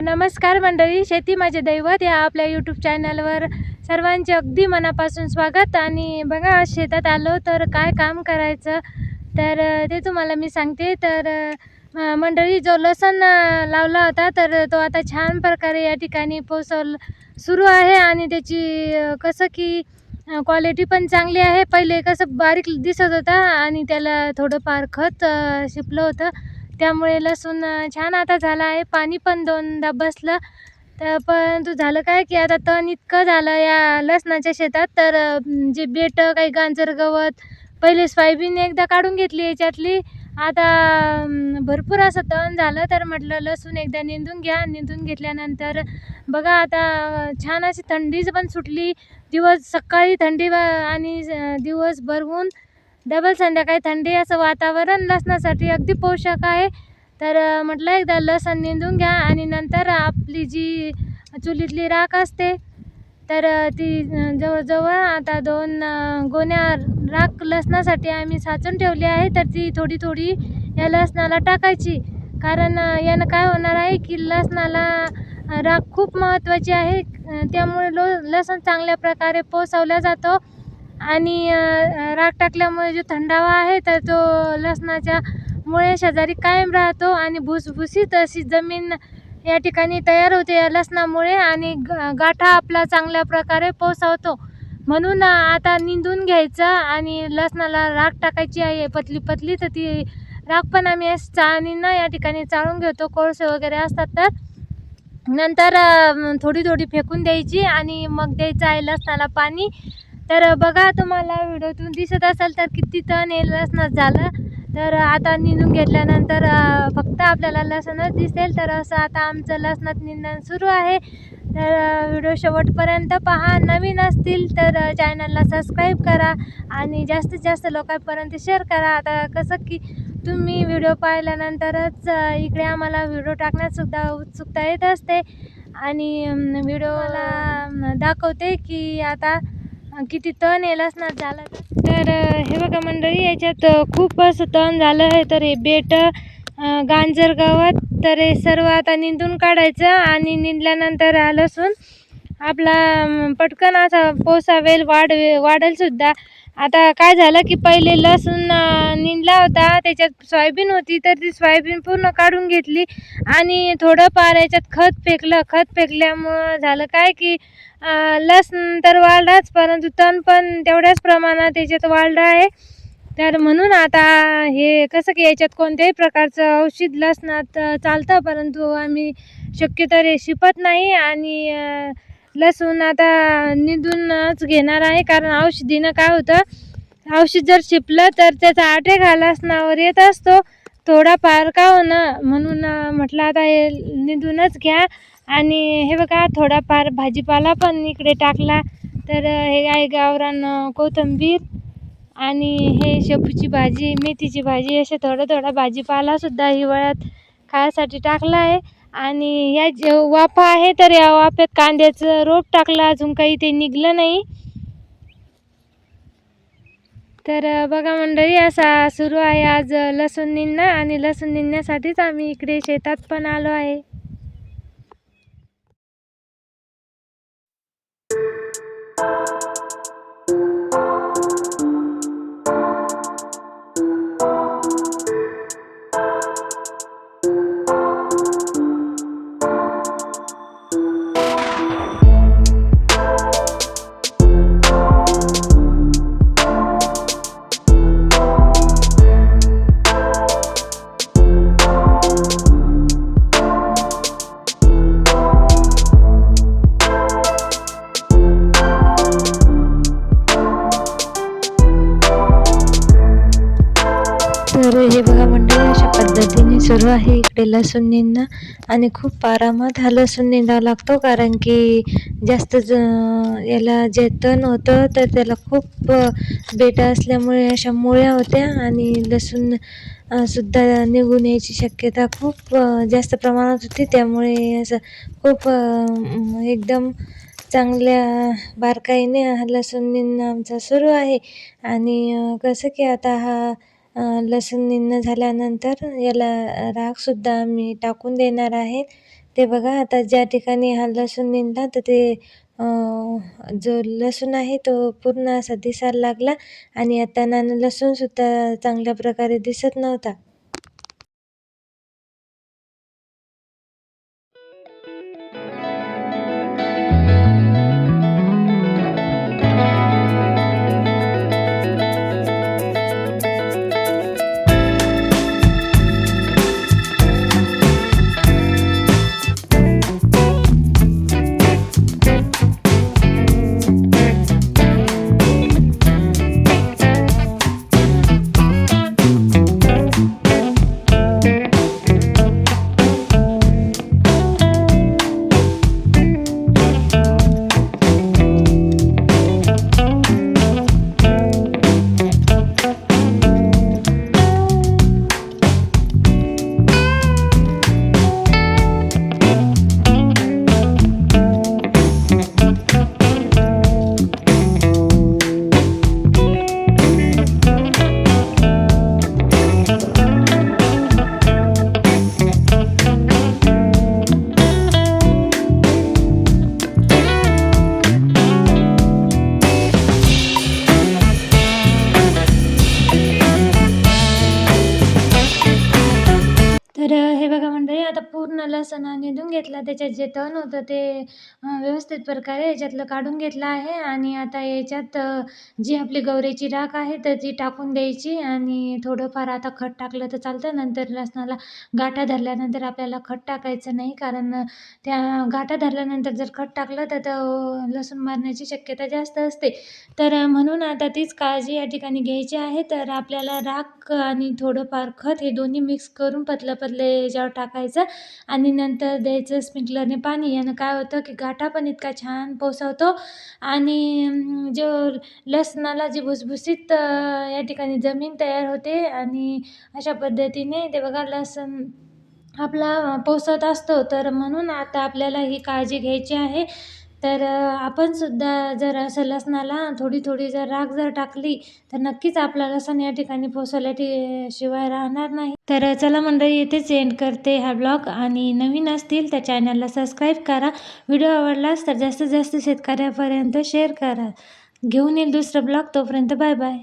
नमस्कार मंडळी, शेती माझे दैवत या आपल्या यूट्यूब चॅनलवर सर्वांचे अगदी मनापासून स्वागत. आणि बघा, आज शेतात आलो तर काय काम करायचं तर ते तुम्हाला मी सांगते. तर मंडळी, जो लसूण लावला होता तर तो आता छान प्रकारे या ठिकाणी पोसवलं सुरू आहे. आणि त्याची कसं की क्वालिटी पण चांगली आहे. पहिले कसं बारीक दिसत होता आणि त्याला थोडंफार खत शिपलं होतं, त्यामुळे लसूण छान आता झाला आहे. पाणी पण दोनदा बसलं. तर परंतु झालं काय की आता तण इतकं झालं या लसणाच्या शेतात. तर जे बेटं काही गांजर गवत, पहिले सोयाबीन एकदा काढून घेतली याच्यातली. आता भरपूर असं तण झालं. तर म्हटलं लसूण एकदा निंदून घ्या. निंदून घेतल्यानंतर बघा आता छान अशी थंडी पण सुटली. दिवस सकाळी थंडी आणि दिवसभर ऊन, डबल संध्याकाळी थंडी, असं वातावरण लसणासाठी अगदी पोषक आहे. तर म्हटलं एकदा लसण निंदून घ्या. आणि नंतर आपली जी चुलीतली राख असते तर ती जवळजवळ आता 2 गोण्या राख लसणासाठी आम्ही साचून ठेवली आहे. तर ती थोडी थोडी या लसणाला टाकायची. कारण यानं काय होणार आहे की लसणाला राख खूप महत्त्वाची आहे. त्यामुळे लसूण चांगल्या प्रकारे पोसवला जातो. आणि राख टाकल्यामुळे जो थंडावा आहे तर तो लसणाच्या मुळे शेजारी कायम राहतो. आणि भुसभुशीत अशी जमीन या ठिकाणी तयार होते या लसणामुळे. आणि गाठा आपला चांगल्या प्रकारे पोसवतो. म्हणून आता निंदून घ्यायचं आणि लसणाला राख टाकायची आहे पतली पतली. तर ती राख पण आम्ही चाळणीनं या ठिकाणी चाळून घेतो. कोळसे वगैरे असतात तर नंतर थोडी थोडी फेकून द्यायची आणि मग द्यायचं आहे लसणाला पाणी. तर बघा, तुम्हाला व्हिडिओतून दिसत असेल तर किती तण हे लसणात झालं. तर आता निंदून घेतल्यानंतर फक्त आपल्याला लसणच दिसेल. तर असं आता आमचं लसणात निंदण सुरू आहे. तर व्हिडिओ शेवटपर्यंत पहा. नवीन असतील तर चॅनलला सबस्क्राईब करा आणि जास्तीत जास्त लोकांपर्यंत शेअर करा. आता कसं की तुम्ही व्हिडिओ पाहिल्यानंतरच इकडे आम्हाला व्हिडिओ टाकण्यातसुद्धा उत्सुकता येत असते. आणि व्हिडिओला दाखवते की आता किती तण हे लसणात झालं. तर हे बघा मंडळी, याच्यात खूप असं तण झालं आहे. तर हे बेट, गांजर गवत, तर हे सर्व आता निंदून काढायचं. आणि निंदल्यानंतर हा लसूण आपला पटकन असा पोसावेल, वाढेल सुद्धा. आता काय झालं की पहिले लसूण निंदला होता, त्याच्यात सोयाबीन होती. तर ती सोयाबीन पूर्ण काढून घेतली आणि थोडंफार याच्यात खत फेकलं. खत फेकल्यामुळं झालं काय की लसूण तर वाढलाच, परंतु तण पण तेवढ्याच प्रमाणात याच्यात वाढलं आहे. तर म्हणून आता हे कसं की याच्यात कोणत्याही प्रकारचं औषध लसणात चालतं, परंतु आम्ही शक्यतो हे शिपत नाही. आणि लसूण आता निंदूनच घेणार आहे. कारण औषधीनं काय होतं, औषध जर शिपलं तर त्याचा अटॅक हा लसणावर येत असतो थोडाफार का होणं. म्हणून म्हटलं आता हे निंदूनच घ्या. आणि हे बघा, थोडाफार भाजीपाला पण इकडे टाकला. तर हे आहे गावरान कोथिंबीर आणि हे शेपूची भाजी, मेथीची भाजी, असे थोडा भाजीपालासुद्धा हिवाळ्यात खाण्यासाठी टाकला आहे. आणि या जे वाफा आहे तर या वाफ्यात कांद्याचं रोप टाकलं. अजून काही ते निघलं नाही. तर बघा मंडळी, असा सुरू आहे आज लसूण निंदणं. आणि लसूण निंदण्यासाठीच आम्ही इकडे शेतात पण आलो आहे. तर हे बघा मंडळी, अशा पद्धतीने सुरू आहे इकडे लसूण निंदणं. आणि खूप आरामात हा लसूण निंदावा लागतो. कारण की जास्त याला जे तण होतं तर त्याला खूप बेटा असल्यामुळे अशा मुळ्या होत्या. आणि लसूण सुद्धा निघून यायची शक्यता खूप जास्त प्रमाणात होती. त्यामुळे असं खूप एकदम चांगल्या बारकाईने हा लसूण निंदणं आमचा सुरू आहे. आणि कसं की आता हा लसूण निंदणं झाल्यानंतर याला राखसुद्धा आम्ही टाकून देणार आहे. ते बघा आता ज्या ठिकाणी हा लसूण निघाला तर ते जो लसूण आहे तो पूर्ण असा दिसायला लागला आणि आता लसूणसुद्धा चांगल्या प्रकारे दिसत नव्हता. तर हे बघा मंडळी, आता पूर्ण लसूण निंदून घेतला. त्याच्यात जे तण होतं ते व्यवस्थित प्रकारे याच्यातलं काढून घेतलं आहे आणि आता याच्यात जी आपली गौरीची राख आहे तर ती टाकून द्यायची आणि थोडंफार आता खत टाकलं तर चालतं. नंतर लसणाला गाठा धरल्यानंतर आपल्याला खत टाकायचं नाही, कारण त्या गाठा धरल्यानंतर जर खत टाकलं तर लसूण मारण्याची शक्यता जास्त असते. तर म्हणून आता तीच काळजी या ठिकाणी घ्यायची आहे. तर आपल्याला राख आणि थोडंफार खत हे दोन्ही मिक्स करून पतलं याच्यावर टाकायचं आणि नंतर द्यायचं स्प्रिंकलरने पाणी. यानं काय होतं की गाठा पण इतका छान पोसावतो आणि जो लसणाला जी भुसभुशीत या ठिकाणी जमीन तयार होते आणि अशा पद्धतीने ते बघा लसूण आपला पोसत असतो. तर म्हणून आता आपल्याला ही काळजी घ्यायची आहे. तर आपण सुद्धा जर असं लसणाला थोडी जर राख जर टाकली तर नक्कीच आपला लसूण या ठिकाणी शिवाय राहणार नाही. तर चला मंडळी, इथेच एंड करते हा ब्लॉग आणि नवीन असतील तर चॅनलला सबस्क्राईब करा. व्हिडिओ आवडलास तर जास्तीत जास्त शेतकऱ्यापर्यंत शेअर करा. घेऊन येईल दुसरा ब्लॉग. तोपर्यंत बाय बाय.